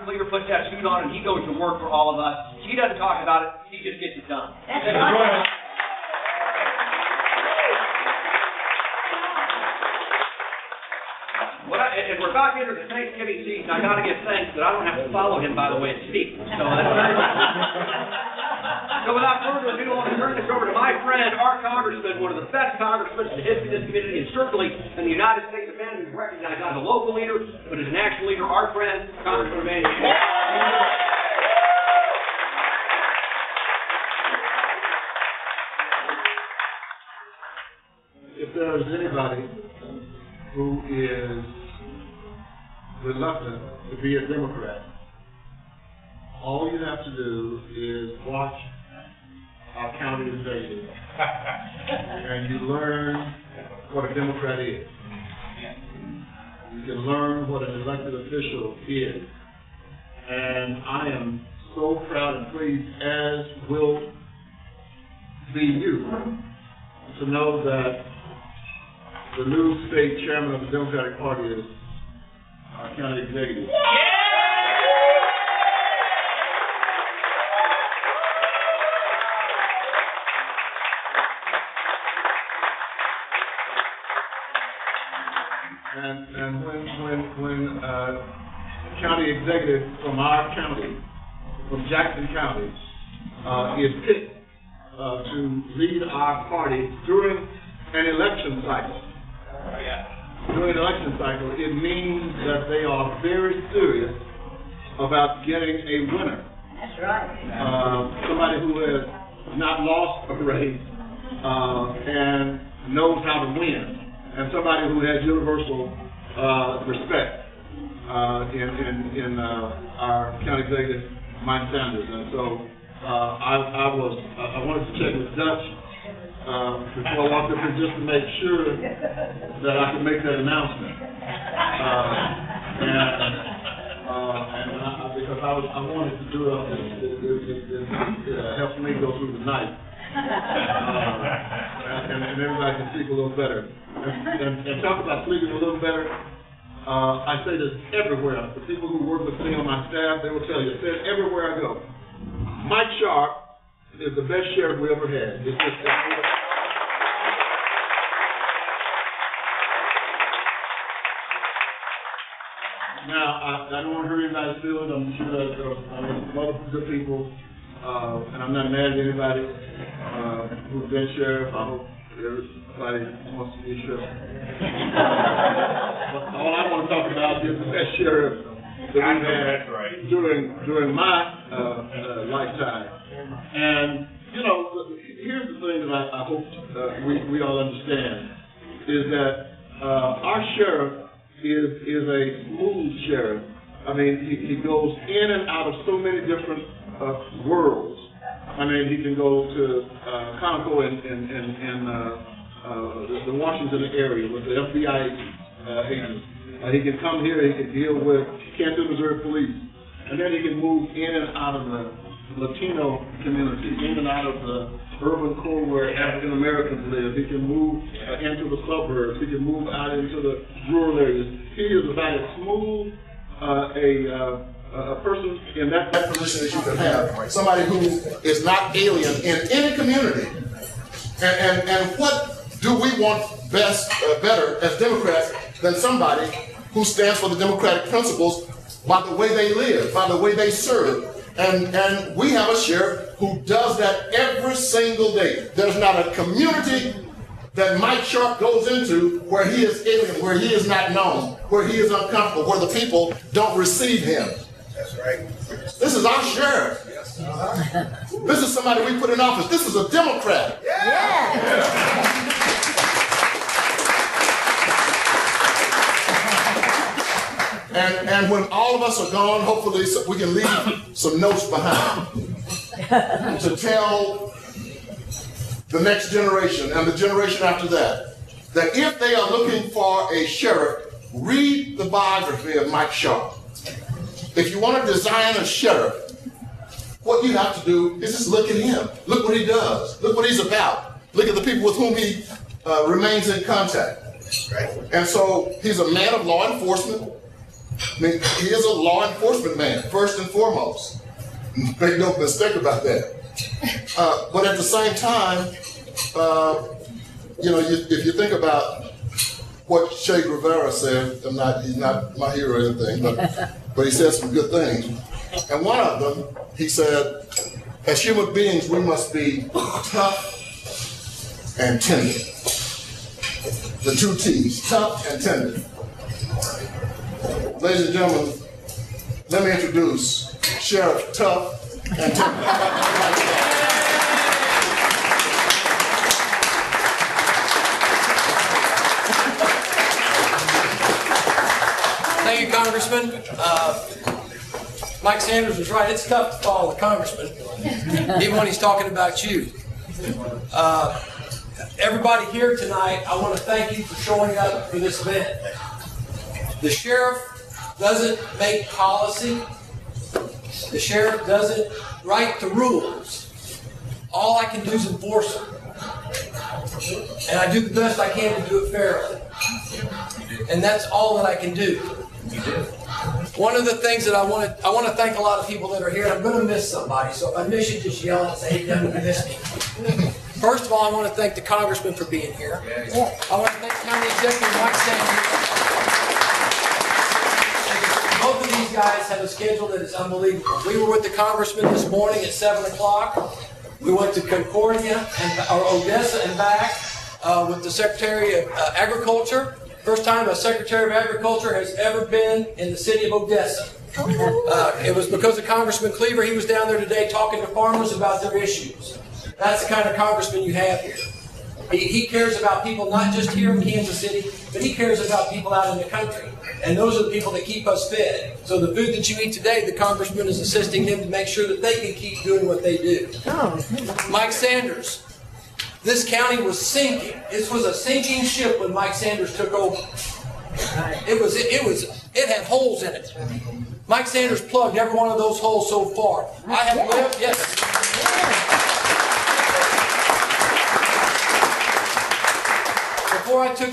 Congress leader puts that suit on and he goes to work for all of us. He doesn't talk about it, he just gets it done. That's right. As we're about to enter the Thanksgiving season, I got to give thanks that I don't have to follow him, by the way, to speak. So that's very much. So without further ado, I'll turn this over to my friend, our congressman, one of the best congressmen in the history of this community, and certainly in the United States of Canada, who's recognized not as a local leader, but as a national leader, our friend, Congressman Emmanuel. If there is anybody who is reluctant to be a Democrat, all you have to do is watch our county executive and you learn what a Democrat is. You can learn what an elected official is. And I am so proud and pleased, as will be you, to know that the new state chairman of the Democratic Party is our county executive. And when county executive from our county, from Jackson County, is picked to lead our party during an election cycle, it means that they are very serious about getting a winner. That's right. Somebody who has not lost a race and knows how to win, and somebody who has universal respect in our county executive, Mike Sanders. And so I wanted to check with Dutch before I walked up here just to make sure that I could make that announcement. Because I wanted to do it helps me go through the night. And everybody can sleep a little better. And talk about sleeping a little better. I say this everywhere. The people who work with me on my staff, they will tell you. I say it everywhere I go. Mike Sharp is the best sheriff we ever had. It's just now, I don't want to hurt anybody's feelings. I'm sure that some other good people, and I'm not mad at anybody who's been sheriff. I hope everybody wants to be sheriff. But all I want to talk about is the best sheriff that we've had during my lifetime. And, you know, here's the thing that I hope we all understand, is that our sheriff is a smooth sheriff. I mean, he goes in and out of so many different worlds. I mean, he can go to Conoco in the Washington area with the FBI agents. He can come here, he can deal with Kansas, Missouri police. And then he can move in and out of the Latino community, in and out of the urban core where African Americans live. He can move into the suburbs. He can move out into the rural areas. He is about as smooth a person in that position as you can have. Somebody who is not alien in any community. And what do we want better as Democrats than somebody who stands for the democratic principles by the way they live, by the way they serve? And we have a sheriff who does that every single day. There's not a community that Mike Sharp goes into where he is alien, where he is not known, where he is uncomfortable, where the people don't receive him. That's right. This is our sheriff. Yes. This is somebody we put in office. This is a Democrat. Yeah. And when all of us are gone, hopefully we can leave some notes behind to tell the next generation and the generation after that if they are looking for a sheriff, read the biography of Mike Sharp. If you want to design a sheriff, what you have to do is just look at him. Look what he does. Look what he's about. Look at the people with whom he remains in contact. Right. And so he's a man of law enforcement. I mean, he is a law enforcement man, first and foremost. Make no mistake about that. But at the same time, if you think about what Che Guevara said, he's not my hero or anything, but he said some good things. And one of them, he said, as human beings, we must be tough and tender. The two T's, tough and tender. Ladies and gentlemen, let me introduce Sheriff Tough and Tender. Thank you, Congressman. Mike Sanders was right. It's tough to follow the congressman, even when he's talking about you. Everybody here tonight, I want to thank you for showing up for this event. The sheriff doesn't make policy. The sheriff doesn't write the rules. All I can do is enforce them. And I do the best I can to do it fairly. And that's all that I can do. One of the things that I want to thank a lot of people that are here. I'm going to miss somebody, so if I miss you, just yell and say, "Hey, Devin, you missed me." First of all, I want to thank the congressman for being here. I want to thank County Executive Mike Sanders. Both of these guys have a schedule that is unbelievable. We were with the congressman this morning at 7 o'clock. We went to Concordia or Odessa and back with the Secretary of Agriculture. First time a Secretary of Agriculture has ever been in the city of Odessa. It was because of Congressman Cleaver. He was down there today talking to farmers about their issues. That's the kind of congressman you have here. He cares about people not just here in Kansas City, but he cares about people out in the country. And those are the people that keep us fed. So the food that you eat today, the congressman is assisting them to make sure that they can keep doing what they do. Mike Sanders. This county was sinking. This was a sinking ship when Mike Sanders took over. It had holes in it. Mike Sanders plugged every one of those holes so far. I have lived, yes. Before I took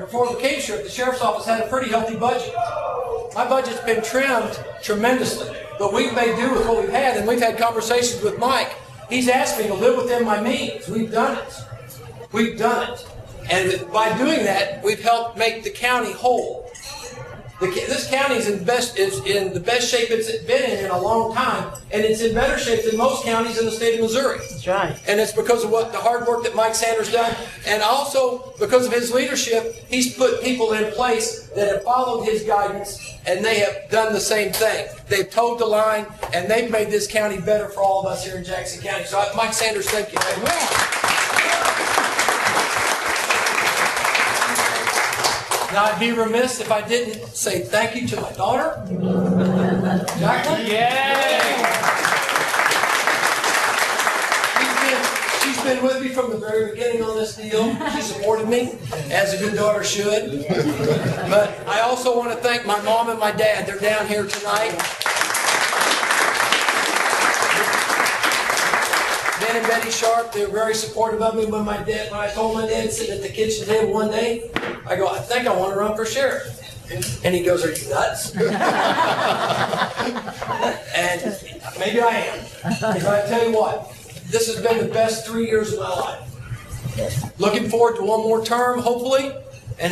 before I became sheriff, the sheriff's office had a pretty healthy budget. My budget's been trimmed tremendously, but we've made do with what we've had, and we've had conversations with Mike. He's asked me to live within my means. We've done it. We've done it. And by doing that, we've helped make the county whole. This county is in the best shape it's been in a long time, and it's in better shape than most counties in the state of Missouri. That's right. And it's because of the hard work that Mike Sanders done, and also because of his leadership, he's put people in place that have followed his guidance, and they have done the same thing. They've towed the line, and they've made this county better for all of us here in Jackson County. So, Mike Sanders, thank you. Now, I'd be remiss if I didn't say thank you to my daughter, Jacqueline. Yay! She's been with me from the very beginning on this deal. She supported me, as a good daughter should. But I also want to thank my mom and my dad. They're down here tonight. Ben and Betty Sharp, they were very supportive of me when I told my dad sitting at the kitchen table one day, I go, "I think I want to run for sheriff." And he goes, "Are you nuts?" And maybe I am. Because I tell you what, this has been the best 3 years of my life. Looking forward to one more term, hopefully, and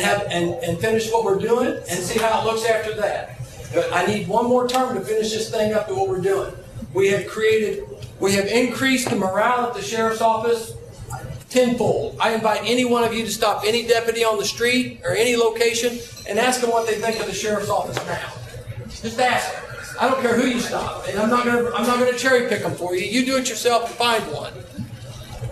finish what we're doing and see how it looks after that. But I need one more term to finish this thing up to what we're doing. We have increased the morale at the sheriff's office tenfold. I invite any one of you to stop any deputy on the street or any location and ask them what they think of the sheriff's office now. Just ask them. I don't care who you stop, and I'm not going to cherry pick them for you. You do it yourself and find one.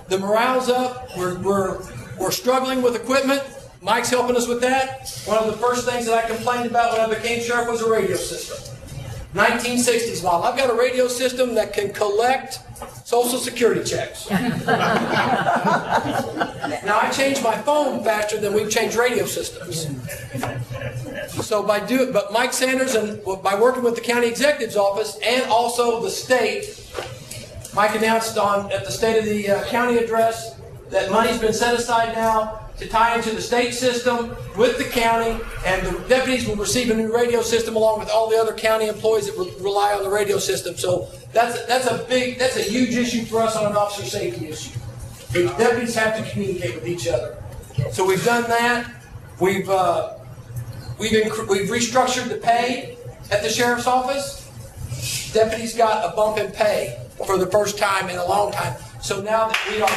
The morale's up. We're struggling with equipment. Mike's helping us with that. One of the first things that I complained about when I became sheriff was a radio system. 1960s model. I've got a radio system that can collect Social Security checks. Now, I change my phone faster than we've changed radio systems. So but Mike Sanders, and by working with the county executive's office and also the state, Mike announced at the State of the County address that money's been set aside now to tie into the state system with the county, and the deputies will receive a new radio system along with all the other county employees that rely on the radio system. So that's a huge issue for us on an officer safety issue. The deputies have to communicate with each other. So we've done that. We've restructured the pay at the sheriff's office. Deputies got a bump in pay for the first time in a long time. So now that we are...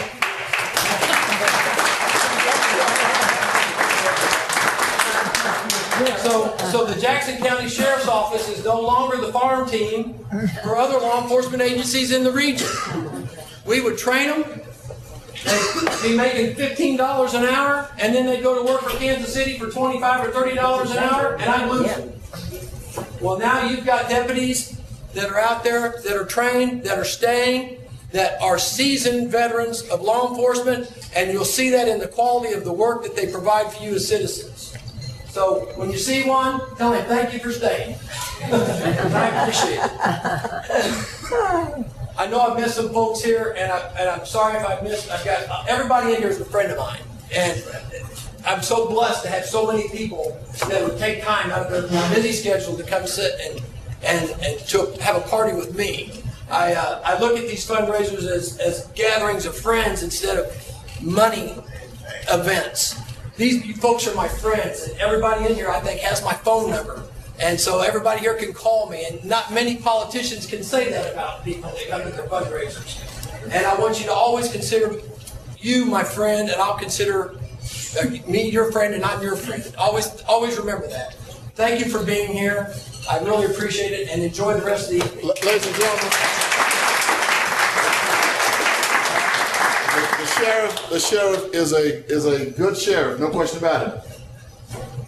So the Jackson County Sheriff's Office is no longer the farm team for other law enforcement agencies in the region. We would train them, they'd be making $15 an hour, and then they'd go to work for Kansas City for $25 or $30 an hour, and I'd lose them. Well, now you've got deputies that are out there, that are trained, that are staying, that are seasoned veterans of law enforcement, and you'll see that in the quality of the work that they provide for you as citizens. So when you see one, tell him thank you for staying. I appreciate it. I know I've missed some folks here, and I'm sorry if I've missed. I've got everybody in here is a friend of mine, and I'm so blessed to have so many people that would take time out of their busy schedule to come sit and to have a party with me. I look at these fundraisers as gatherings of friends instead of money events. These folks are my friends, and everybody in here, I think, has my phone number. And so everybody here can call me, and not many politicians can say that about people that come to their fundraisers. And I want you to always consider you my friend, and I'll consider me your friend, and I'm your friend. Always remember that. Thank you for being here. I really appreciate it, and enjoy the rest of the evening. Ladies and gentlemen, the sheriff is a good sheriff, no question about it.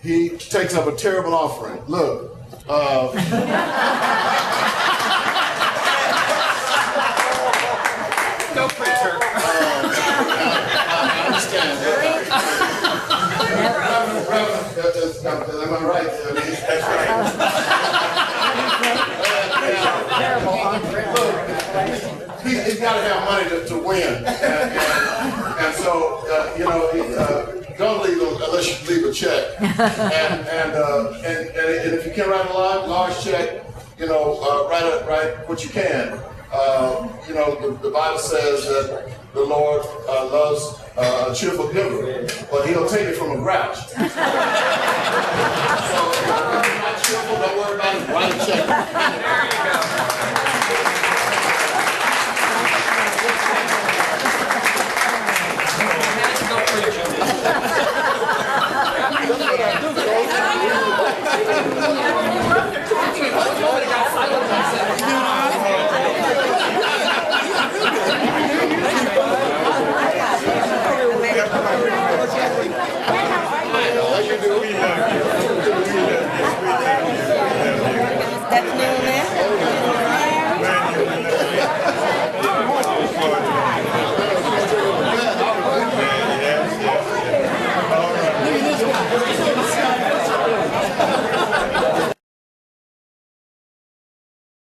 He takes up a terrible offering. Look, No preacher. I understand. Reverend, am I right? That's right. He's got to have money to win, and so don't leave unless you leave a check, and if you can write a large check, write what you can. The Bible says that the Lord loves a cheerful giver, but He'll take it from a grouch. So if you're not cheerful, don't worry about it. Write a check. There you go. That's